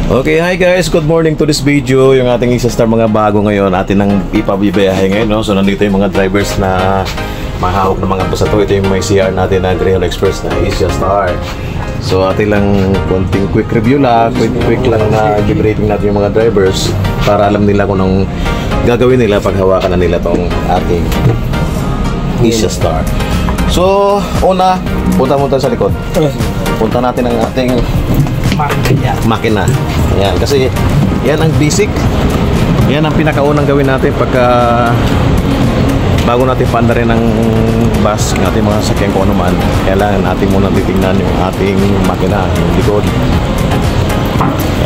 Okay, hi guys, good morning to this video. Yung ating isa-star mga bago ngayon, atin ang ipabibiyahe ngayon, no? So nandito yung mga drivers na mahawak ng mga bus na to. Ito yung may CR natin na Greyhound Express na Isa-Star. So atin lang konting quick review lang, quick lang na i-rating natin yung mga drivers para alam nila kung anong gagawin nila pag hawakan na nila tong ating Isa-Star. So, una, punta sa likod. Punta natin ang ating makina. Ayan, kasi yan ang basic. Yan ang pinakaunang gawin natin pagka bago natin paanda rin ang bus ng ating mga sakyan kung ano man. Kailangan natin muna titingnan yung ating makina, yung likod.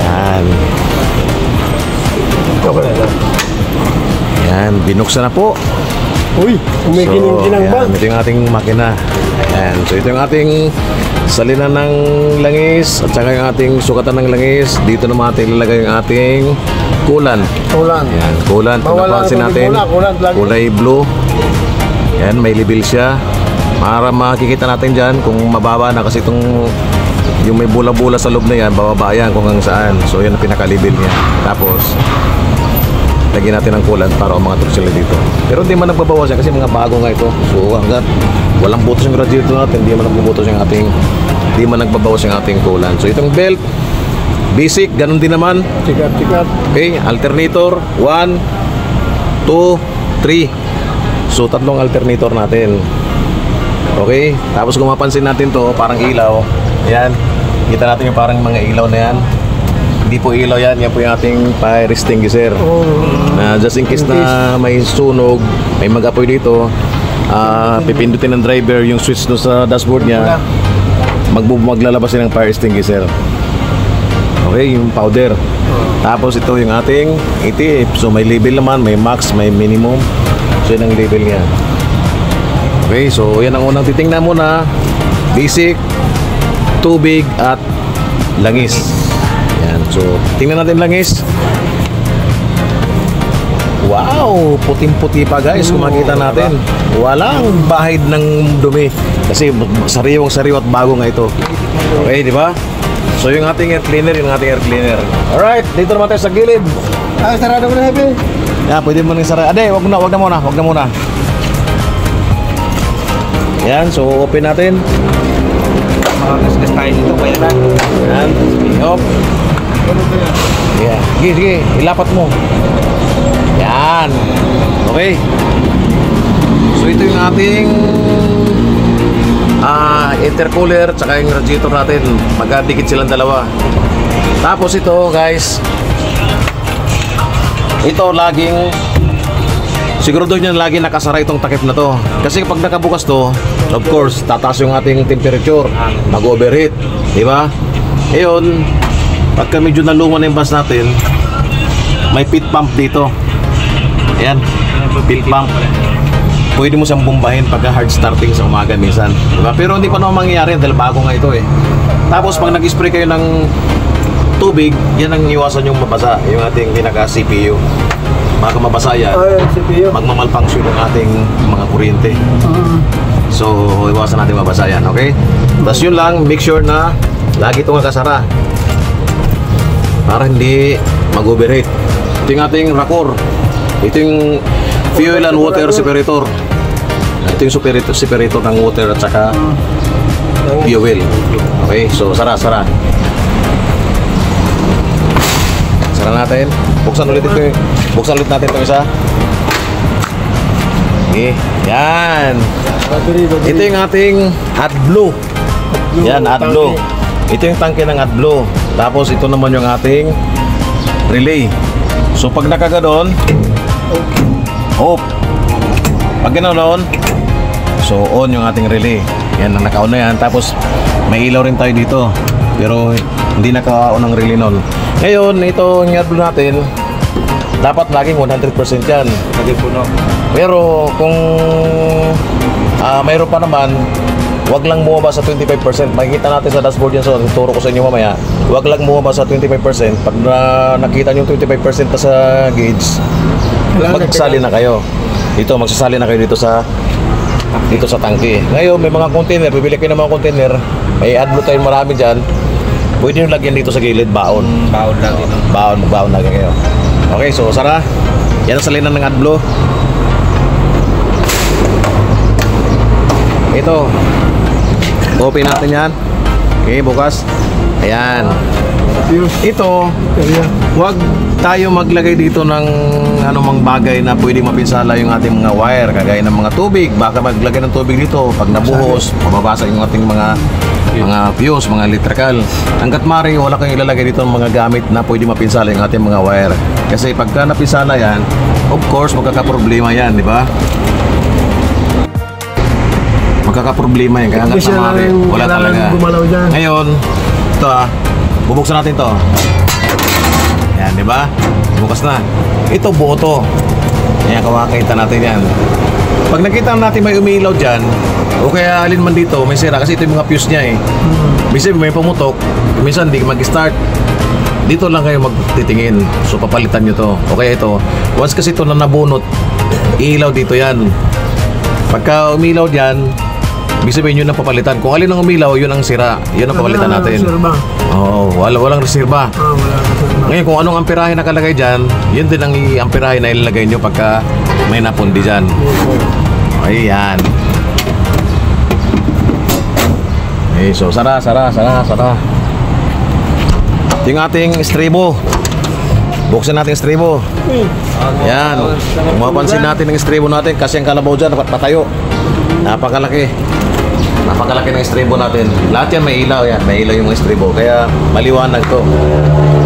Yan. Yan, binuksan na po. Uy, umikinang ba? Ito yung ating makina. Ayan, so ito yung ating salinan ng langis at saka yung ating sukatan ng langis. Dito naman natin ilalagay yung ating kulan. Ayan, kulan. Kung napansin natin, kulay blue. Ayan, may label siya. Para makikita natin dyan kung mababa na, kasi itong yung may bula-bula sa loob na yan, bababa yan kung hanggang saan. So yan ang pinaka-label niya. Tapos lagyan natin ng kulan para umangat sila dito. Pero hindi man nagbabawas yan kasi mga bago nga ito. So hanggat walang butos yung radiator natin, hindi man nagbabawas yung ating, hindi man nagbabawas yung ating kulan. So itong belt, basic, ganun din naman. Tikat. Okay, alternator, 1, 2, 3. So tatlong alternator natin. Okay, tapos kung mapansin natin to, parang ilaw. Ayan, kita natin yung parang mga ilaw na yan. Hindi po ilaw yan, yan po yung ating fire extinguisher. Na just in case na may sunog, may mag-apoy dito, pipindutin ng driver yung switch no sa dashboard niya, maglalabas din ng fire extinguisher. Okay, yung powder. Tapos ito yung ating ETF. So may label naman, may max, may minimum. So yun ang label niya. Okay, so yan ang unang titingnan muna. Basic, tubig at langis. Yan, so tingnan natin langis. Wow, puting-puti pa guys, kung makita natin. Walang bahid ng dumi. Kasi sariwang-sariwa at bago nga ito. Okay, di ba? So yung ating air cleaner, Alright, dito naman tayo sa gilid. Sarado mo na, Hepe. Yan, pwede mo nang sarado. Ade, wag na muna. Yan, so open natin. Makakaskas tayo dito, kaya na. Yan, off. Yeah. Sige, ilapat mo. Yan. Okay. So ito yung ating intercooler tsaka yung radiator natin. Magkadikit silang dalawa. Tapos ito guys, ito laging siguro doon yan lagi nakasara itong takip na to. Kasi pag nakabukas to, of course, tataas yung ating temperature, mag-overheat, di ba? Ayun, pagka medyo naluma na yung bus natin, may pit pump dito. Ayan, pit pump. Pwede mo siyang bumbahin pagka hard starting sa umaga minsan, di ba? Pero hindi pa naman mangyayari dahil bago nga ito eh. Tapos pag nag-spray kayo ng tubig, yan ang iwasan yung mabasa, yung ating pinaka-CPU. Baka mabasa yan, magmamalfunction yung ating mga kuryente. So, iwasan natin mabasa yan, okay? Tapos yun lang, make sure na lagi itong kasara para hindi mag-overheat. Ito yung ating rocker. Ito yung fuel and water separator. Ito yung separator ng water at saka fuel. Okay, so sara. Sara natin. Buksan ulit natin itong isa. Okay, yan. Ito yung ating AdBlue. Yan, AdBlue. Ito yung tangke ng AdBlue. Tapos ito naman yung ating relay. So pag nakaganon, off. Pag ganoon, so on yung ating relay. Yan, naka-on na yan. Tapos may ilaw rin tayo dito, pero hindi naka-on ang relay nun. Ngayon, ito yung AdBlue natin, dapat laging 100% yan. Pero kung mayroon pa naman, wag lang bumaba sa 25%. Makikita natin sa dashboard yan, so turo ko sa inyo mamaya. Wag lang bumaba sa 25%. Pag nakita nyo 25% pa sa gauge, magsali na kayo. Magsasali na kayo dito sa tangke. Ngayon, may mga container, bibili kayo ng mga container. May AdBlue tayo marami dyan. pwede nyo lagyan dito sa gilid, baon. Baon lang ito. Baon lagyan kayo. Okay, so Sara, yan ang salinan ng AdBlue. Ito, open natin yan. Okay, bukas. Ayan. Ito, huwag tayo maglagay dito ng anumang bagay na pwedeng mapinsala yung ating mga wire, kagaya ng mga tubig. Baka maglagay ng tubig dito, pag nabuhos, mababasa yung ating mga fuse, mga electrical. Hanggat mari, wala kang ilalagay dito ng mga gamit na pwedeng mapinsala yung ating mga wire. Kasi pagka napinsala yan, of course, magkakaproblema yan, di ba? Magkakaproblema yan, kaya hanggat mari, wala talaga. Ngayon, ito bubuksan natin to. Yan, di ba? Bukas na. Ito buo to. Yan, kawakita natin yan. Pag nakita natin may umilaw dyan, o kaya alin man dito, may sira. Kasi ito yung mga fuse niya eh. Minsan may pumutok, minsan hindi mag-start. Dito lang kayo magtitingin. So papalitan nyo to. O kaya ito, once kasi ito na nabunot, ilaw dito yan. Pagka umilaw dyan, ibig sabihin yun ang papalitan. Kung alin ang umilaw, yun ang sira. Yun ang papalitan natin. Oo, walang reserba. Ngayon, kung anong amperahe nakalagay dyan, yun din ang amperahe na ilalagay nyo pagka may napundi dyan. Ayan. Okay, so Sara. Ito yung ating estribo. Buksan natin yung estribo. Yan. Kung mapansin natin yung estribo natin, kasi ang kalabaw dyan, dapat patayo. Napakalaki ng estribo natin. Lahat yan may ilaw yan. May ilaw yung estribo. Kaya maliwanag to.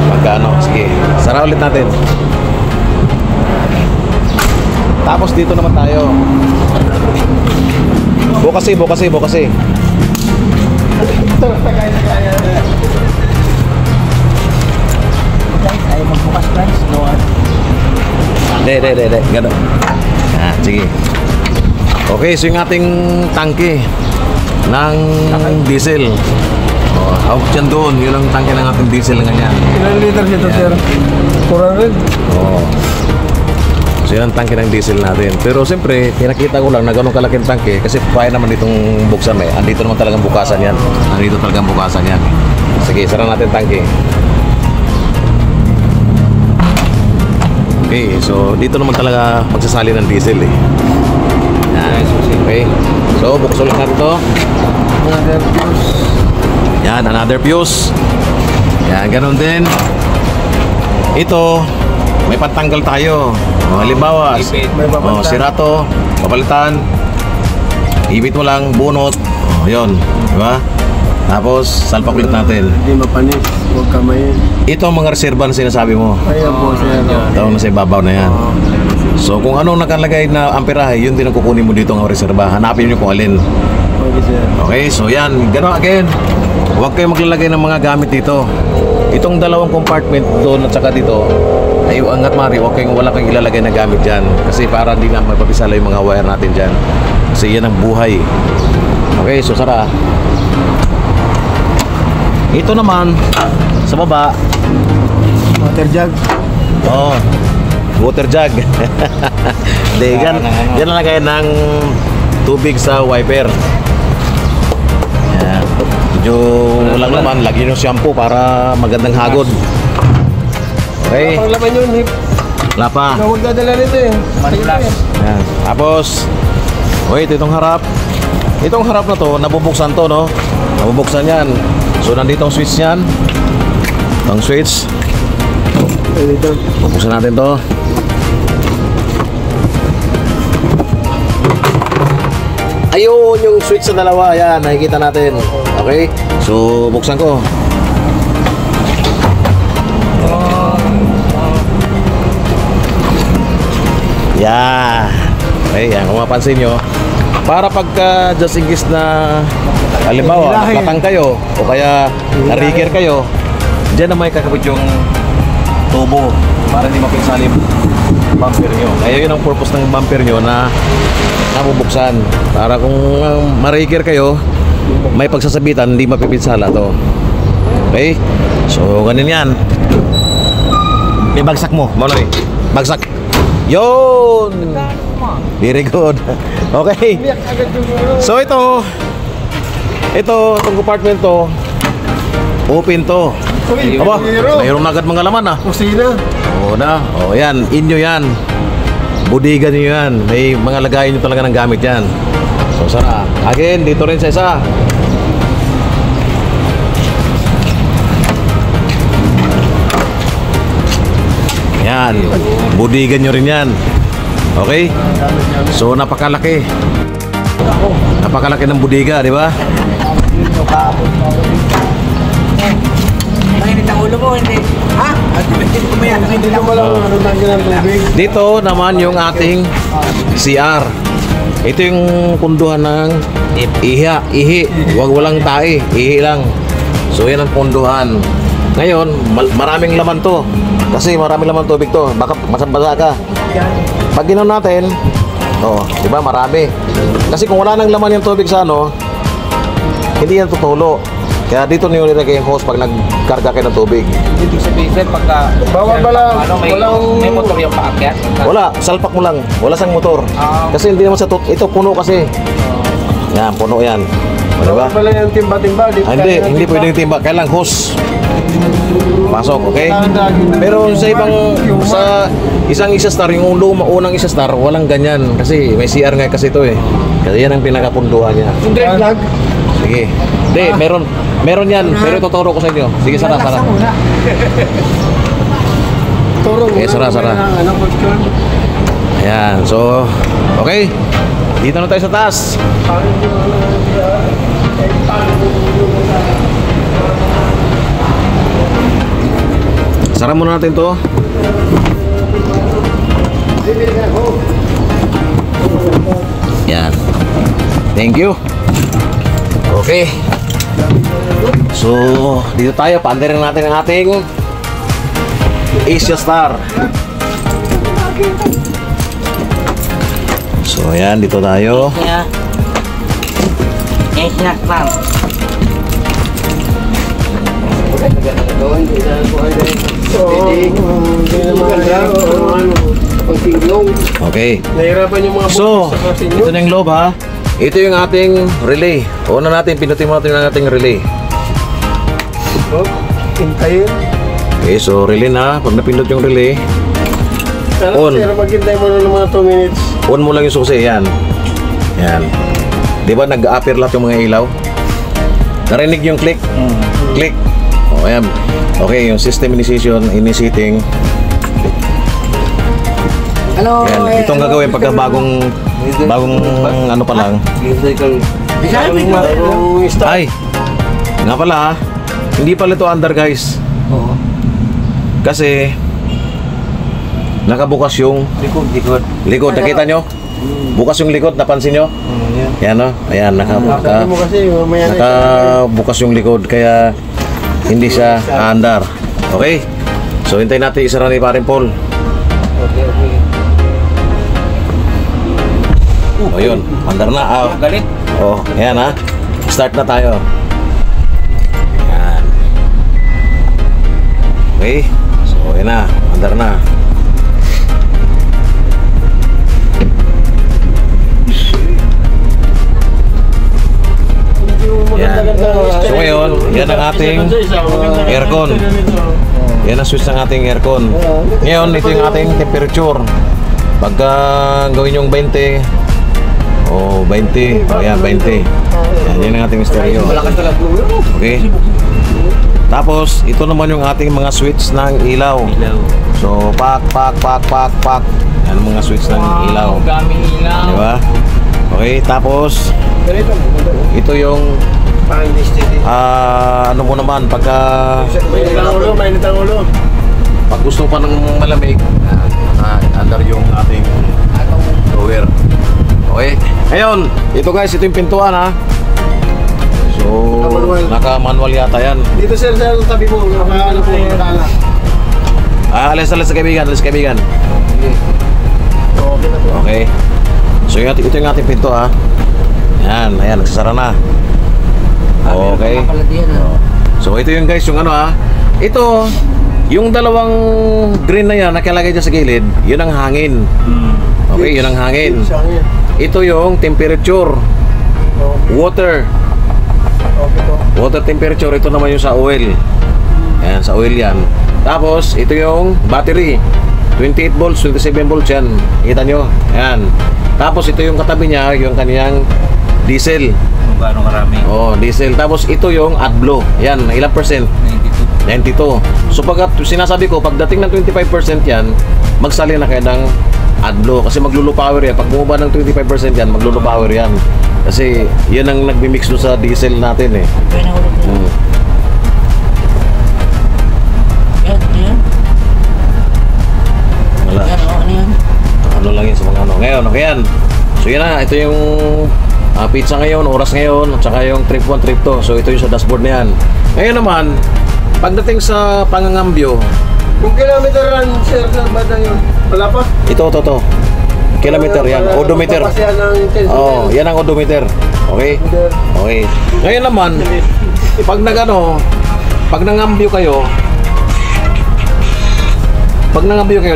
Magkano. Sige. Sara ulit natin. Tapos dito naman tayo. Bukasi. Ayaw magbukas guys. De. Gano. Sige. Okay, so yung ating tangke ng diesel. Out dyan doon. Yun ang tangke ng ating diesel na ganyan. Ilan liter dito, sir? 400? So yun ang tangke ng diesel natin. Pero siyempre, pinakita ko lang na ganun kalaking tangke kasi kaya naman itong buksan eh. Andito naman talagang bukasan yan. Sige, sara natin tangke. Okay, so dito naman talaga magsasali ng diesel eh. Yan. Okay, so buksan ulit natin to. Yan, another fuse. Yan, ganun din. Ito, may pantanggal tayo. Halimbawa, sira to, papalitan. Ibit mo lang, bunot. Yun, di ba? Tapos, salpak ulit natin. Hindi mapanis, huwag kamayin. Ito ang mga reserva na sinasabi mo. Ayan po, sir. Ito na sa ibabaw na yan. So, kung anong nakalagay na amperahe, yun din ang kukunin mo dito ng reserva. Hanapin nyo kung alin. Okay, sir. Okay, so yan. Gano'n again. Huwag kayo maglalagay ng mga gamit dito. Itong dalawang compartment doon at saka dito, ay angat mari, wala kayong ilalagay na gamit dyan. Kasi para hindi na mapapisala yung mga wire natin dyan. Kasi yan ang buhay. Okay, so Sara. Ito naman, sa baba. Water jug. Water jug. Yan ang lagay ng tubig sa wiper. Yan. Medyo walang laman, lagyan yung shampoo para magandang hagod. Okay. Pang laman yun, hip. Wala pa. Huwag dadala nito eh. Yan. Tapos, wait, itong harap. Itong harap na to, nabubuksan to, no? Nabubuksan yan. So, nandito ang switch yan. Itong switch. Dito. Bubuksan natin to. Ayun, yung switch sa dalawa. Ayan, nakikita natin. Okay? So, buksan ko. Yan. Okay, yan. Kung mapansin nyo, para pagka just in case na halimbawa, naklatang kayo o kaya na-rigger kayo, dyan na may kakabit yung tubo para hindi mapinsali bumper nyo. Kaya yun ang purpose ng bumper nyo na nabubuksan. Para kung ma-rigger kayo, may pagsasabitan, hindi mapipinsala to. Okay? So, ganun yan. May bagsak mo. Maloy. Bagsak. Yun! Very good. Okay. So, itong compartment to, Open to. Uy, Aba, zero. mayroon na agad mga laman ah. Kusina. Oo na. O yan, inyo yan. Budiga nyo yan. May mga lagayin nyo talaga ng gamit yan. So sana. Again, dito rin sa isa. Yan. Budigan nyo rin yan. Okay? So napakalaki. Napakalaki ng budiga, di ba? Mainit ang ulo mo, hindi. Ha? Hindi ko mayan. Hindi mo lang ano tanggal ng tubig. Dito naman yung ating CR. Ito yung punduhan ng ihi. Huwag walang tae, ihi lang. So yan ang punduhan. Ngayon, maraming laman to. Kasi maraming laman tubig to. Baka masabasa ka. Pag ginaw natin, di ba marami. Kasi kung wala nang laman yung tubig sa ano, hindi yan tutulo. Kaya dito niyo nilagay yung hose pag nagkarga kayo ng tubig. Ibig sabihin, sir, pagka... Bawal ba lang? May motor yung paakyat? Wala, salpak mo lang. Wala sang motor. Kasi hindi naman sa ito puno kasi. Yan, puno yan. O, diba? Bawal ba lang yung timba-timba? Hindi pwedeng timba. Kailang hose. Pasok, okay? Pero sa isang isa-star, yung unang isa-star, walang ganyan. Kasi may CR nga kasi ito eh. Kasi yan ang pinakapunduhan niya. Hindi vlog. Sige. Hindi, meron yan. Pero ituturo ko sa inyo. Sige, sara. Turo mo. Sara. Ano question? Ayan, so, okay. Dito na tayo sa taas. Sara muna natin to. Yan. Thank you. Okay. So, dito tayo. Paandarin natin ang ating Asia Star. So, ayan. Dito tayo. Yung snack lang. Okay. Nahirapan yung mga So, sa kasi ito na yung loob ha. Ito yung ating relay. Una natin, pinutin mo natin yung ating relay. Hintayin. Okay, so relay na. Pag napindot yung relay, On. Pero maghintay mo ng mga 2 minutes. on mo lang yung susi. Yan. Yan. Di ba nag-appear lahat yung mga ilaw? Narinig yung click? Click. O, ayan. Okay, yung system initiating. Ano? Yan. Ito ang gagawin pagka bagong ano pa lang. Ay, nga pala, hindi pala ito under guys. Oo. Kasi nakabukas yung likod. Nakita nyo? Bukas yung likod, napansin nyo? Yan o. Ayan, Sabi mo kasi mamaya na. nakabukas yung likod kaya hindi siya andar. Okay? So hintayin natin isara ni Paring Paul. Okay. O yun, andar na. Galit. Ayan ha. Start na tayo. Ayan. Okay? So ayan na, andar na. Yan. So ngayon, yan ang ating aircon. Yan ang switch ng ating aircon. Ngayon, ito yung ating temperature. Pagka gawin yung 20 o 20, yan 20. Yan ang ating stereo. Okay? Tapos, ito naman yung ating mga switch ng ilaw. So, pak. Yan ang mga switch ng ilaw. Daming ilaw. Diba? Okay, tapos ito yung ano mo naman pagka Mainit ang ulo. pag gusto pa ng malamig, under yung ating drawer. Okay. Ngayon, ito guys, ito yung pintuan ha. So, naka-manual yata yan. Dito sir, sa tabi mo. Ano po, nakala. Alis sa kaibigan, Okay na po. Okay. So, ito yung ating pinto ha. Yan, ayan, nagsasara na. Okay. So, ito yung guys, yung ano ha. Ito, yung dalawang green na yan, nakalagay dyan sa gilid, yun ang hangin. Okay, yun ang hangin. Ito yung temperature, water. Okay po. Water temperature, ito naman yung sa oil. Ayan, sa oil yan. Tapos, ito yung battery. 28 volts, 27 volts yan. Kita nyo? Ayan. Tapos, ito yung katabi niya, yung kaniyang diesel. Kung gaano karami. Oh, diesel. Tapos, ito yung AdBlue. Yan, ilang percent? 92. 92. So, pag sinasabi ko, pagdating ng 25% yan, magsali na kayo ng AdBlue. Kasi maglulu power yan. Pag bumaba ng 25% yan, maglulu power yan. Kasi, yan ang nagmimix doon sa diesel natin eh. Kaya nahulog ko. Hmm. Yan. Wala. Yan, ano yan? Ano lang yun sa mga ano. Ngayon, okay yan. So yan na, ito yung pizza ngayon, oras ngayon, at saka yung trip 1, trip 2. So ito yung sa dashboard na yan. Ngayon naman, pagdating sa pangangambyo, Kung kilometer run, sir, na ba na yun? Wala pa? ito. Kilometer yan, odometer. Kasi yan ang intensity. Oh, yan ang odometer. Okay? Okay. Ngayon naman, pag nangambyo kayo,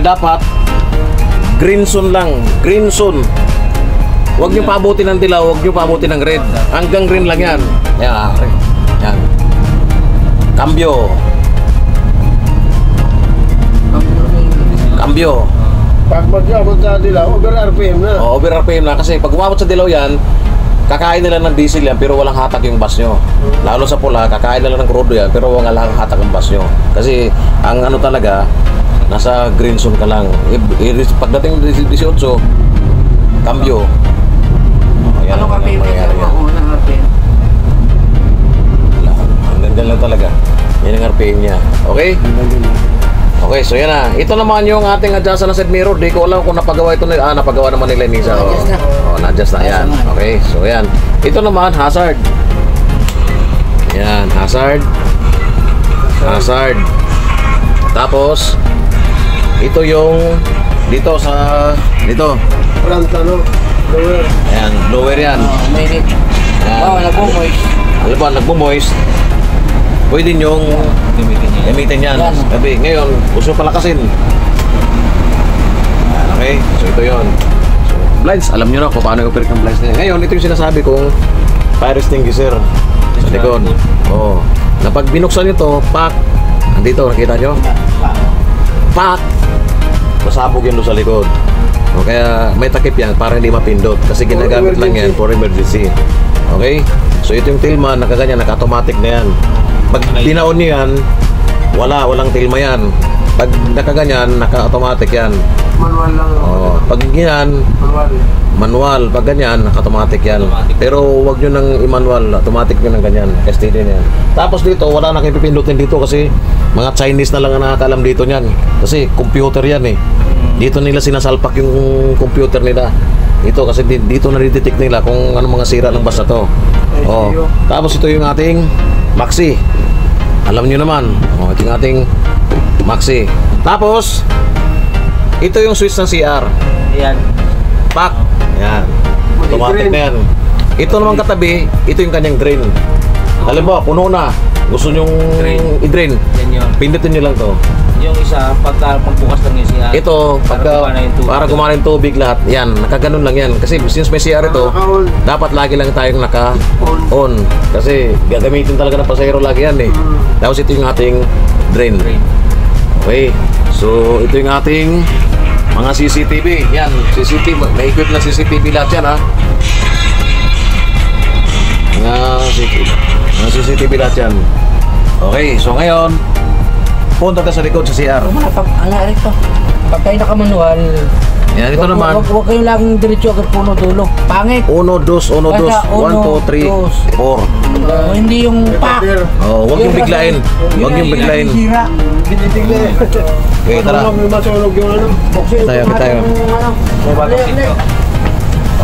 dapat green zone lang. Green zone. Huwag nyo paabutin ng dilaw, huwag nyo paabutin ng red. Hanggang green lang yan. Yan. Yan. Cambio. Cambio. Pag mag-abot sa dilaw, over RPM na. O, over RPM na. Kasi pag umabot sa dilaw yan, kakain nila ng diesel yan pero walang hatak yung bus nyo. Lalo sa pula, kakain nila ng crudo yan pero walang hatak yung bus nyo. Kasi ang ano talaga, nasa green zone ka lang. Pagdating 18, cambio. Yan Anong ang RPM mangyayari niya? yan. Unang RPM. Wala. Hanggang dyan lang talaga. Yan ang RPM niya. Okay? Okay, so yan na. Ito naman yung ating adjust na side mirror. Di ko alam kung napagawa ito nila. Napagawa naman nila ni Nisa. Na-adjust na. Na-adjust na. Yan. Okay, so yan. Ito naman, hazard. Yan, hazard. Hazard. Tapos, ito yung dito. Front ano, lower. Ayan, blower yan. Mainit. Yan. Nagmo-moist. Alam ba, nagmo-moist. Pwede nyong gamitin yan. Yan. Sabi, ngayon, gusto palakasin. Yan, okay? So, ito yun. So, blinds, alam nyo na kung paano i-operate ng blinds na yan. Ngayon, ito yung sinasabi kong fire extinguisher. Sa likod. Oo. Na pag binuksan nyo to, pak. Andito, nakita nyo? Pak! Masabog yun doon sa likod. O kaya may takip yan para hindi mapindot. Kasi ginagamit lang yan for emergency. Okay? So ito yung tilma, nakaganyan, naka-automatic na yan. Pag dinaon nyo yan, walang tilma yan. Pag nakaganyan, naka-automatic yan. Manual lang. O, pag ganyan, Manual. manual. Pag ganyan, naka-automatic yan. Pero wag nyo nang i-manual, automatic nyo nang ganyan. STD na yan. Tapos dito, wala na kayong pipindutin dito kasi mga Chinese na lang ang nakakalam dito niyan. Kasi computer yan eh. Dito nila sinasalpak yung computer nila. Dito kasi dito na-detect nila kung ano mga sira ng bus na to. Oh. Tapos ito yung ating Maxi. Alam nyo naman. Oh, ito yung ating Maxi. Tapos ito yung switch ng CR. Ayan. Pak. Yan. Automatic na yan. Ito naman katabi, ito yung kanyang drain. Alam mo, puno na. Gusto nyong i-drain. Yan yun. Pindutin nyo lang to. Yung isa, pagbukas lang yung siya. Ito, para gumana yung tubig lahat, yan, nakaganon lang yan. Kasi since may CR ito, dapat lagi lang tayong naka-on. Kasi gagamitin talaga ng pasahero lagi yan eh. Tapos ito yung ating drain. Okay, so ito yung ating mga CCTV. Yan, CCTV, may equip na CCTV lahat yan ha. Mga CCTV lahat yan. Okay, so ngayon, punta ka sa likod sa CR. Ala, ito. Pag kayo naka-manual, Yan, ito naman. Huwag kayo laging diretso agad puno dulo. Pangit. 1, 2, 1, 2, 1, 2, 3, 4. Hindi yung pak. Oh, huwag yung biglain. Huwag yung biglain. Sira. Binitigli. Okay, tara. Masunog yung ano. Tayo.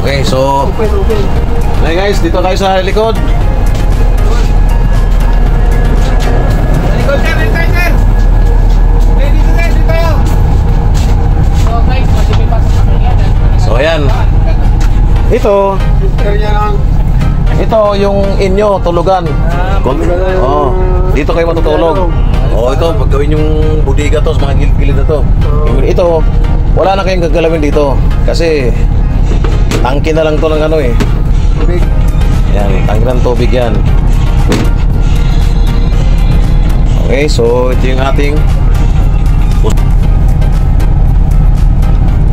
Okay, so hey guys, dito tayo sa likod. So ayan. Ito yung inyo tulugan. Oh, dito kayo matutulog. Oh, ito paggawin yung budiga to, sa mga gilid-gilid na to. Ito, wala na kayong gagalawin dito kasi tangke na lang to ng ano eh. Tubig. Yan, tangke ng tubig yan. Okay, so ito yung ating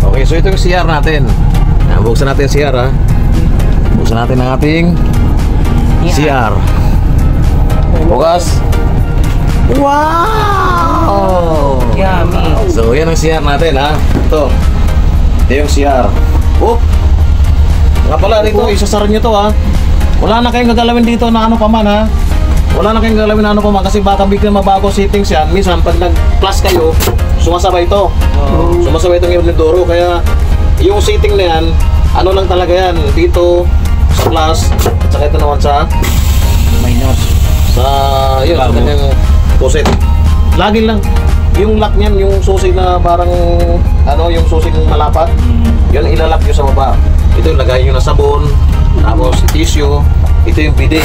okay, so ito yung CR natin. Buksan natin yung CR ha. Buksan natin ang ating CR. Bukas. Wow! Yummy. So yan ang CR natin ha. Ito yung CR. Oh! Nga pala dito, isasara nyo to ha. Wala na kayong gagalawin dito na ano pa man ha. Wala na kayong gagalawin na ano pa man kasi baka biglang mabago settings yan. Minsan pag nag-plus kayo, sumasabay ito. Sumasabay itong inodoro. Kaya yung setting na yan, ano lang talaga yan. Dito sa plus, at saka ito naman sa Minus. sa yun, sa kanyang puset. Lagi lang yung lock niyan, yung susi na parang ano, yung susi ng malapat. Yun ilalak nyo sa baba. Ito yung lagay nyo na sabon, tapos tissue. Ito yung bidet.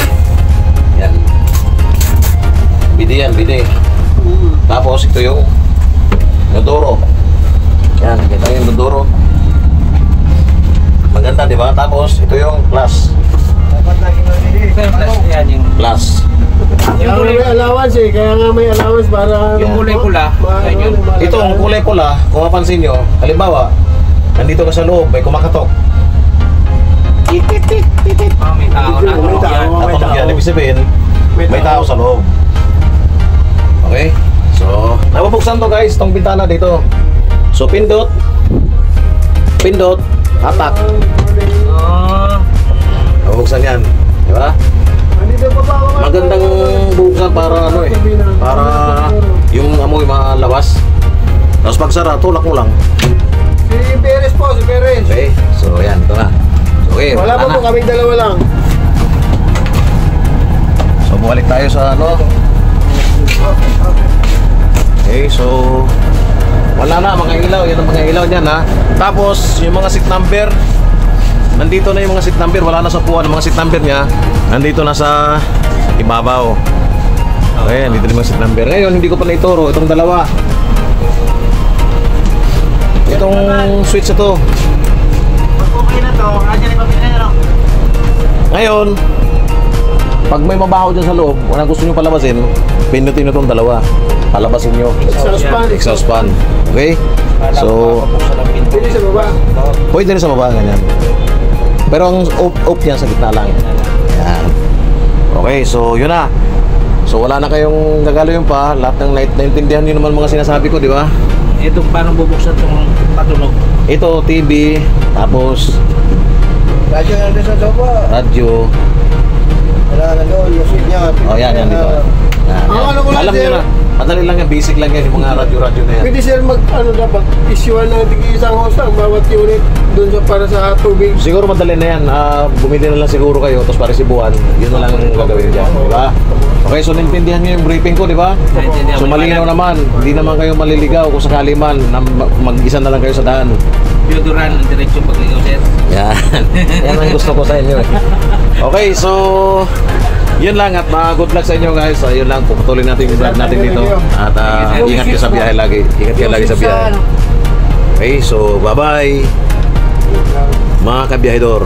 Yan. Bidet yan, bidet. Tapos ito yung inodoro. Yan, kita yung inodoro. Maganda, di ba? Tapos ito yung plus. Pero plus yan yung... Plus. Kaya nga may allowance eh. Kaya nga may allowance para... Yung kulay pula, yan yun. Ito, ang kulay pula, kung mapansin nyo, halimbawa, nandito ka sa loob, may kumakatok. Titit, titit. Ah, may tao na. May tao. Natunog yan, ibig sabihin, may tao sa loob. Okay? So, nabubuksan to guys, tong bintana dito. So, pindot, hatak. Ah. Nabubuksan yan. Di ba? Magandang buksan para ano eh, para yung amoy malabas. Tapos pag sara, tulak mo lang. Si Perez po, si Perez. Okay, so yan, ito na. So, okay, Wala pa po, kaming dalawa lang. So bumalik tayo sa ano. Okay, so wala na mga ilaw, yan ang mga ilaw dyan ha. Tapos yung mga seat number, nandito na yung mga seat number, wala na sa puwan. Ang mga seat number niya, nandito na sa ibabaw. Okay, nandito na yung mga seat number. Ngayon, hindi ko pa naituro, itong dalawa. Itong switch ito. Okay na to. Andiyan yung pamilya na. Ngayon, pag may mabaho dyan sa loob, kung gusto nyo palabasin, pinutin nyo itong dalawa. Palabasin nyo. Exhaust fan. Okay? So, Pwede sa baba. pwede rin sa baba, ganyan. Pero ang off niya sa gitna lang. Yan. Okay, so yun na. So wala na kayong gagalaw pa. Lahat ng naintindihan nyo naman mga sinasabi ko, di ba? Ito parang bubuksan itong patunog. Ito, TV, tapos Radyo nandun sa sofa. radyo. Wala na doon, yung seat niya. Oh, yan dito. Yan. Ano ko lang, Alam nyo sir? na. Madali lang yan, basic lang yan, yung mga radyo-radyo na yan. Pwede sir ano dapat, issue ng isang host ang bawat unit doon sa para sa tubig. Siguro madali na yan. Bumili na lang siguro kayo, tapos parisibuan. Yun na lang ang gagawin dyan, di ba? Okay, so naintindihan nyo yung briefing ko, di ba? Naintindihan So ko. malinaw naman, hindi naman kayo maliligaw kung sakali man na mag-isa na lang kayo sa daan. Deodorant, diretso pagligaw sir. Yan. Yan ang gusto ko sa inyo. Okay, so yun lang at good luck sa inyo guys. Yun lang, puputuloy natin yung vlog natin dito. At ingat kayo sa biyahe lagi. Ingat kayo lagi sa biyahe. Okay, so bye-bye mga kabiyahedor.